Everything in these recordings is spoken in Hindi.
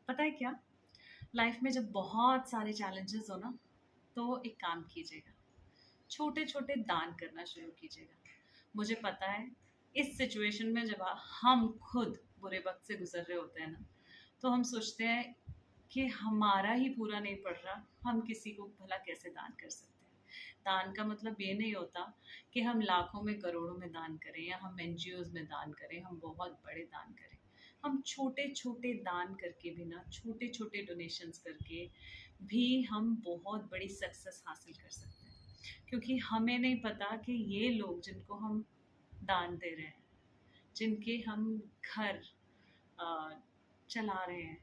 पता है क्या? लाइफ में जब बहुत सारे चैलेंजेस हो ना, तो एक काम कीजिएगा, छोटे-छोटे दान करना शुरू कीजिएगा। मुझे पता है, इस सिचुएशन में जब हम खुद बुरे वक़्त से गुज़र रहे होते हैं ना, तो हम सोचते हैं कि हमारा ही पूरा नहीं पड़ रहा, हम किसी को भला कैसे दान कर सकते हैं। दान का मतलब ये नहीं होता कि हम लाखों में, करोड़ों में दान करें या हम एनजीओज़ में दान करें, हम बहुत बड़े दान करें। हम छोटे-छोटे दान करके भी ना, छोटे-छोटे डोनेशंस करके भी हम बहुत बड़ी सक्सेस हासिल कर सकते हैं। क्योंकि हमें नहीं पता कि ये लोग जिनको हम दान दे रहे हैं, जिनके हम घर अ, चला रहे हैं,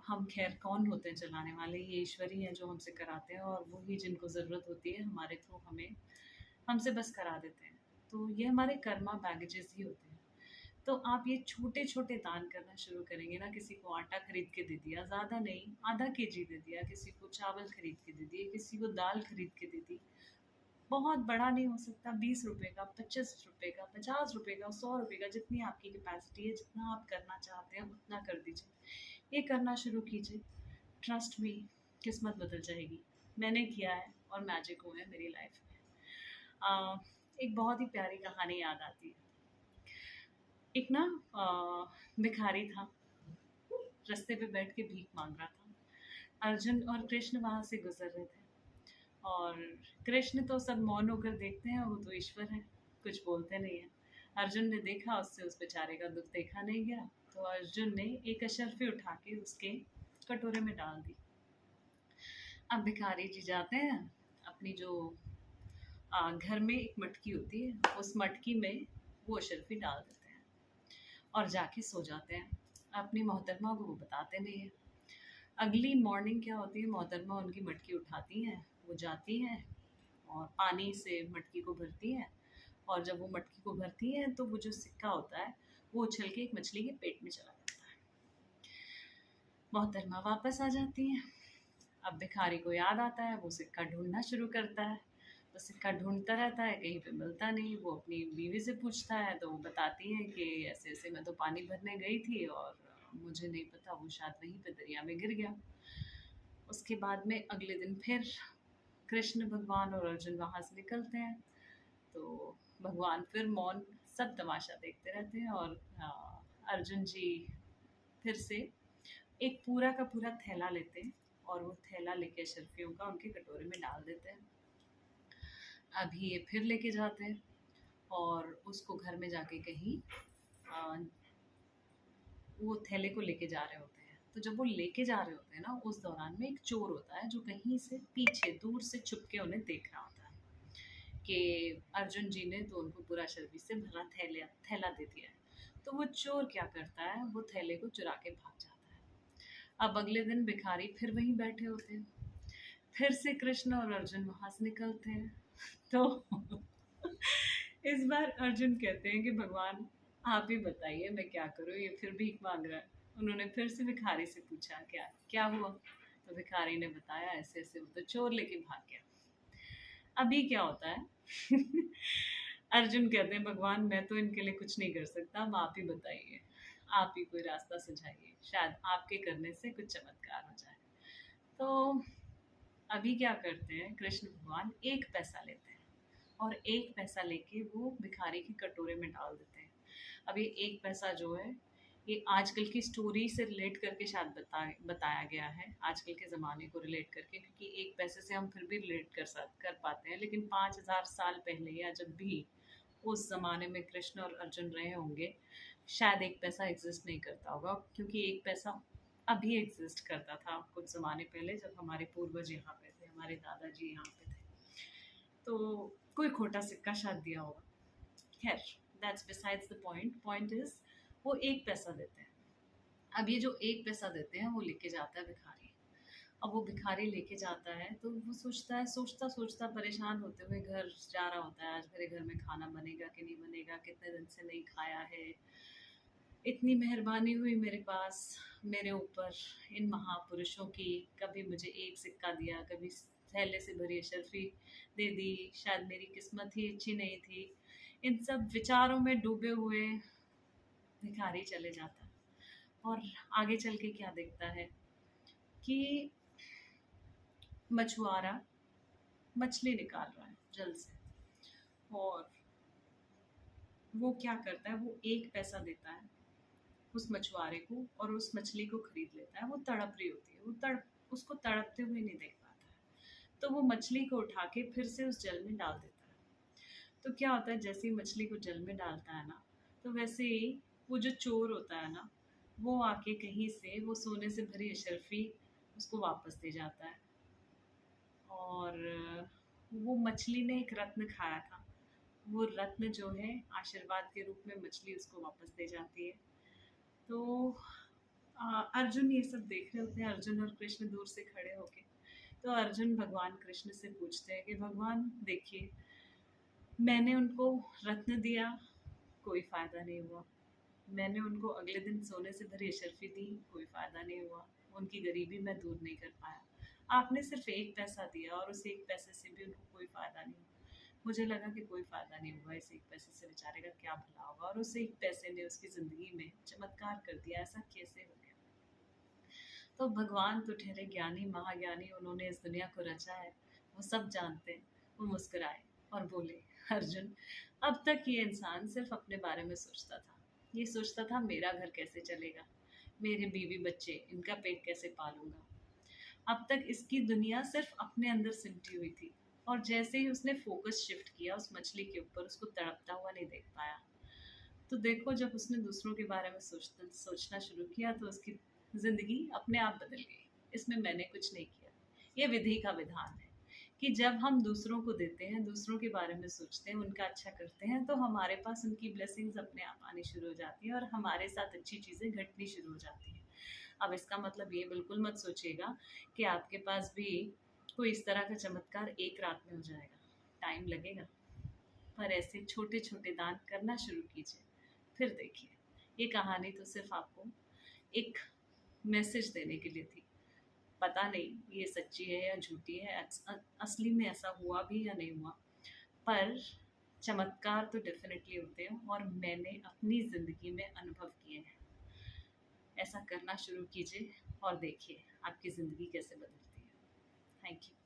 हम खैर कौन होते हैं चलाने वाले, ये ईश्वर ही हैं जो हमसे कराते हैं और वो ही जिनको ज़रूरत होती है हमारे थ्रू हमें हमसे बस करा देते हैं। तो ये हमारे कर्मा बैगेजेस ही होते हैं। तो आप ये छोटे-छोटे दान करना शुरू करेंगे ना, किसी को आटा खरीद के दे दिया, ज़्यादा नहीं, आधा केजी दे दिया, किसी को चावल खरीद के दे दिए, किसी को दाल खरीद के दे दी। बहुत बड़ा नहीं हो सकता, ₹20 का, ₹25 का, ₹50 का, ₹100 का, जितनी आपकी कैपेसिटी है, जितना आप करना चाहते हैं उतना कर दीजिए। ये करना शुरू कीजिए। ट्रस्ट मी, किस्मत बदल जाएगी। मैंने किया है और मैजिक हुए हैं मेरी लाइफ में। एक बहुत ही प्यारी कहानी याद आती है। एक ना भिखारी था, रास्ते पे बैठ के भीख मांग रहा था। अर्जुन और कृष्ण वहाँ से गुजर रहे थे और कृष्ण तो सब मौन होकर देखते हैं, वो तो ईश्वर है, कुछ बोलते नहीं है। अर्जुन ने देखा, उससे उस बेचारे का दुख देखा नहीं गया, तो अर्जुन ने एक अशर्फी उठा के उसके कटोरे में डाल दी। अब भिखारी जी जाते हैं, अपनी जो घर में एक मटकी होती है, उस मटकी में वो अशर्फी डाल देते हैं और जाके सो जाते हैं। अपनी मोहतरमा को वो बताते नहीं है। अगली मॉर्निंग क्या होती है, मोहतरमा उनकी मटकी उठाती हैं, वो जाती हैं और पानी से मटकी को भरती हैं और जब वो मटकी को भरती हैं तो वो जो सिक्का होता है वो उछल के एक मछली के पेट में चला जाता है। मोहतरमा वापस आ जाती हैं। अब भिखारी को याद आता है, वो सिक्का ढूंढना शुरू करता है। वो सिक्का ढूंढता रहता है, कहीं पे मिलता नहीं। वो अपनी बीवी से पूछता है तो वो बताती है कि ऐसे ऐसे मैं तो पानी भरने गई थी और मुझे नहीं पता, वो शायद वहीं पे दरिया में गिर गया। उसके बाद में अगले दिन फिर कृष्ण भगवान और अर्जुन वहाँ से निकलते हैं, तो भगवान फिर मौन, सब तमाशा देखते रहते हैं और अर्जुन जी फिर से एक पूरा का पूरा थैला लेते हैं और वो थैला लेके अशर्फियों का उनके कटोरे में डाल देते हैं। अभी ये फिर लेके जाते हैं और उसको घर में जाके कहीं अ, वो थैले को लेके जा रहे होते हैं। तो जब वो लेके जा रहे होते हैं ना, उस दौरान में एक चोर होता है जो कहीं से पीछे दूर से छुप के उन्हें देख रहा होता है कि अर्जुन जी ने तो उनको पूरा शर्बी से भरा थैला दे दिया है। तो वो चोर क्या करता है, वो थैले को चुरा के भाग जाता है। अब अगले दिन भिखारी फिर वहीं बैठे होते हैं, फिर से कृष्ण और अर्जुन वहां से निकलते हैं। तो इस बार अर्जुन कहते हैं कि भगवान आप ही बताइए मैं क्या करूँ, ये फिर भीख मांग रहा है। उन्होंने फिर से भिखारी से पूछा क्या क्या हुआ, तो भिखारी ने बताया ऐसे ऐसे वो तो चोर लेके भाग गया। अभी क्या होता है अर्जुन कहते हैं भगवान मैं तो इनके लिए कुछ नहीं कर सकता, अब आप ही बताइए, आप ही कोई रास्ता सुझाइए, शायद आपके करने से कुछ चमत्कार हो जाए। तो अभी क्या करते हैं, कृष्ण भगवान एक पैसा लेते हैं और एक पैसा लेके वो भिखारी के कटोरे में डाल देते हैं। अब ये एक पैसा जो है, ये आजकल की स्टोरी से रिलेट करके शायद बताया गया है, आजकल के ज़माने को रिलेट करके, क्योंकि एक पैसे से हम फिर भी रिलेट कर पाते हैं, लेकिन 5000 साल पहले या जब भी उस ज़माने में कृष्ण और अर्जुन रहे होंगे, शायद एक पैसा एग्जिस्ट नहीं करता होगा, क्योंकि एक पैसा अभी एग्जिस्ट करता था कुछ ज़माने पहले जब हमारे पूर्वज यहाँ पे थे, हमारे दादाजी यहाँ पे थे। तो कोई खोटा सिक्का शायद दिया होगा। खैर, that's besides the point. Point is वो एक पैसा देते हैं। अब ये जो एक पैसा देते हैं वो लेके जाता है भिखारी। अब वो भिखारी लेके जाता है तो वो सोचता है, सोचता सोचता परेशान होते हुए घर जा रहा होता है, आज मेरे घर में खाना बनेगा कि नहीं बनेगा, कितने दिन से नहीं खाया है, इतनी मेहरबानी हुई मेरे पास, मेरे ऊपर, इन महापुरुषों की, कभी मुझे एक सिक्का दिया, कभी थैले से भरी अशर्फी दे दी, शायद मेरी किस्मत ही अच्छी नहीं थी। इन सब विचारों में डूबे हुए भिखारी चले जाता है। और आगे चल के क्या दिखता है कि मछुआरा मछली निकाल रहा है जल से, और वो क्या करता है, वो एक पैसा देता है उस मछुआरे को और उस मछली को खरीद लेता है। वो तड़प रही होती है, वो उसको तड़पते हुए नहीं देख पाता है, तो वो मछली को उठा के फिर से उस जल में डाल देता है। तो क्या होता है, जैसे ही मछली को जल में डालता है ना, तो वैसे ही वो जो चोर होता है ना, वो आके कहीं से वो सोने से भरी अशर्फी उसको वापस दे जाता है। और वो मछली ने एक रत्न खाया था, वो रत्न जो है आशीर्वाद के रूप में मछली उसको वापस दे जाती है। तो अर्जुन ये सब देख रहे होते हैं, अर्जुन और कृष्ण दूर से खड़े होके। तो अर्जुन भगवान कृष्ण से पूछते हैं कि भगवान देखिए, मैंने उनको रत्न दिया, कोई फ़ायदा नहीं हुआ। मैंने उनको अगले दिन सोने से भरी अशर्फी दी, कोई फ़ायदा नहीं हुआ। उनकी गरीबी मैं दूर नहीं कर पाया। आपने सिर्फ एक पैसा दिया और उस एक पैसे से भी उनको कोई फ़ायदा नहीं हुआ। मुझे लगा कि कोई फ़ायदा नहीं हुआ, इस एक पैसे से बेचारे का क्या भला होगा, और उस एक पैसे ने उसकी ज़िंदगी में चमत्कार कर दिया। ऐसा कैसे हो गया? तो भगवान तो ठहरे ज्ञानी महाज्ञानी, उन्होंने इस दुनिया को रचा है, वो सब जानते हैं। वो मुस्कुराए और बोले, अर्जुन, अब तक ये इंसान सिर्फ अपने बारे में सोचता था। ये सोचता था मेरा घर कैसे चलेगा, मेरे बीवी बच्चे, इनका पेट कैसे पालूंगा। अब तक इसकी दुनिया सिर्फ अपने अंदर सिमटी हुई थी, और जैसे ही उसने फोकस शिफ्ट किया उस मछली के ऊपर, उसको तड़पता हुआ नहीं देख पाया। तो देखो, जब उसने दूसरों के बारे में सोचना शुरू किया तो उसकी ज़िंदगी अपने आप बदल गई। इसमें मैंने कुछ नहीं किया। ये विधि का विधान है कि जब हम दूसरों को देते हैं, दूसरों के बारे में सोचते हैं, उनका अच्छा करते हैं, तो हमारे पास उनकी ब्लेसिंग्स अपने आप आनी शुरू हो जाती हैं और हमारे साथ अच्छी चीज़ें घटनी शुरू हो जाती हैं। अब इसका मतलब ये बिल्कुल मत सोचिएगा कि आपके पास भी कोई इस तरह का चमत्कार एक रात में हो जाएगा। टाइम लगेगा, पर ऐसे छोटे छोटे दान करना शुरू कीजिए, फिर देखिए। ये कहानी तो सिर्फ आपको एक मैसेज देने के लिए थी। पता नहीं ये सच्ची है या झूठी है, असली में ऐसा हुआ भी या नहीं हुआ, पर चमत्कार तो डेफिनेटली होते हैं और मैंने अपनी ज़िंदगी में अनुभव किए हैं। ऐसा करना शुरू कीजिए और देखिए आपकी ज़िंदगी कैसे बदलती है। Thank you.